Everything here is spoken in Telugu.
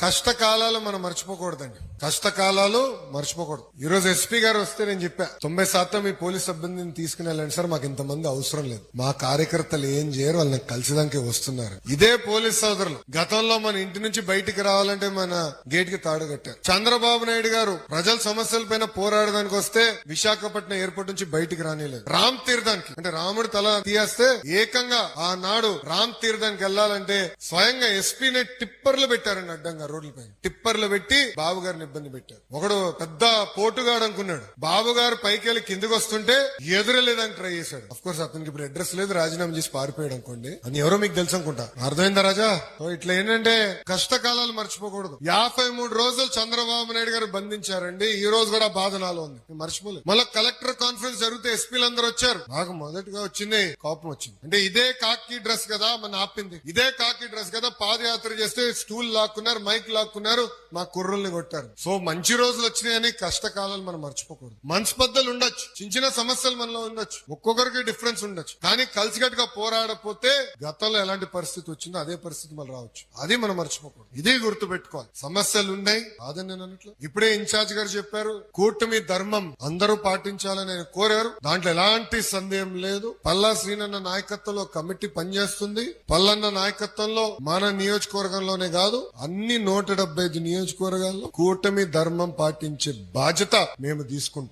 కష్టకాలాలు మనం మర్చిపోకూడదండి. కష్టకాలాలు మర్చిపోకూడదు. ఈ రోజు ఎస్పీ గారు వస్తే నేను చెప్పా 90% మీ పోలీస్ సిబ్బందిని తీసుకుని వెళ్ళండి సార్, మాకు ఇంతమంది అవసరం లేదు, మా కార్యకర్తలు ఏం చేయరు, వాళ్ళని కలిసిదానికి వస్తున్నారు. ఇదే పోలీస్ సోదరులు గతంలో మన ఇంటి నుంచి బయటికి రావాలంటే మన గేట్ కి తాడు కట్టారు. చంద్రబాబు నాయుడు గారు ప్రజల సమస్యల పైన పోరాడడానికి వస్తే విశాఖపట్నం ఎయిర్పోర్ట్ నుంచి బయటికి రానిలేదు. రామ్ తీర్థానికి అంటే రాముడు తల తీయేస్తే ఏకంగా ఆనాడు రామ్ తీర్థానికి వెళ్లాలంటే స్వయంగా ఎస్పీని టిప్పర్లు పెట్టారండి, అడ్డంగా రోడ్లపై టిప్పర్లు పెట్టి బాబు గారిని ఇబ్బంది పెట్టారు. ఒకడు పెద్ద పోటుగాడు అనుకున్నాడు, బాబు గారు పైకి వెళ్ళి కిందకి వస్తుంటే ఎదురలేదని ట్రై చేశాడు. అఫ్ కోర్స్ అతనికి ఇప్పుడు అడ్రస్ లేదు, రాజీనామా చేసి పారిపోయాడు అనుకోండి, అని ఎవరో మీకు తెలుసు అనుకుంటా. అర్థమైందా రాజా? ఇట్లా ఏంటంటే కష్టకాలాలు మర్చిపోకూడదు. 53 రోజులు చంద్రబాబు నాయుడు గారు బంధించారండి. ఈ రోజు కూడా బాధ నాలో ఉంది, మర్చిపోలేదు. మళ్ళీ కలెక్టర్ కాన్ఫరెన్స్ జరిగితే ఎస్పీలు అందరూ వచ్చారు. నాకు మొదటిగా వచ్చింది కోపం వచ్చింది. అంటే ఇదే కాకి డ్రెస్ కదా మన ఆపింది, ఇదే కాకి డ్రెస్ కదా పాదయాత్ర చేస్తే స్టూల్ లాక్కున్నారు, మైక్ లాక్కున్నారు, మా కుర్రల్ని కొట్టారు. సో మంచి రోజులు వచ్చినాయని కష్టకాలాలు మనం మర్చిపోకూడదు. మనస్పర్ధలు ఉండొచ్చు, చిన్న చిన్న సమస్యలు మనలో ఉండొచ్చు, ఒక్కొక్కరికి డిఫరెన్స్ ఉండొచ్చు, కానీ కలిసికట్టుగా పోరాడపోతే గతంలో ఎలాంటి పరిస్థితి వచ్చిందో అదే పరిస్థితి మళ్ళీ రావచ్చు. అది మనం మర్చిపోకూడదు, ఇదే గుర్తు పెట్టుకోవాలి. సమస్యలు ఉన్నాయి అదని నేను అన్నట్లు. ఇప్పుడే ఇన్ఛార్జ్ గారు చెప్పారు, కూటమి ధర్మం అందరూ పాటించాలని ఆయన కోరారు. దాంట్లో ఎలాంటి సందేహం లేదు. పల్లా శ్రీనన్న నాయకత్వంలో కమిటీ పనిచేస్తుంది. పల్లన్న నాయకత్వంలో మన నియోజకవర్గంలోనే కాదు అన్ని 175 నియోజకవర్గాల్లో కూటమి ధర్మం పాటించే బాధ్యత మేము తీసుకుంటాం.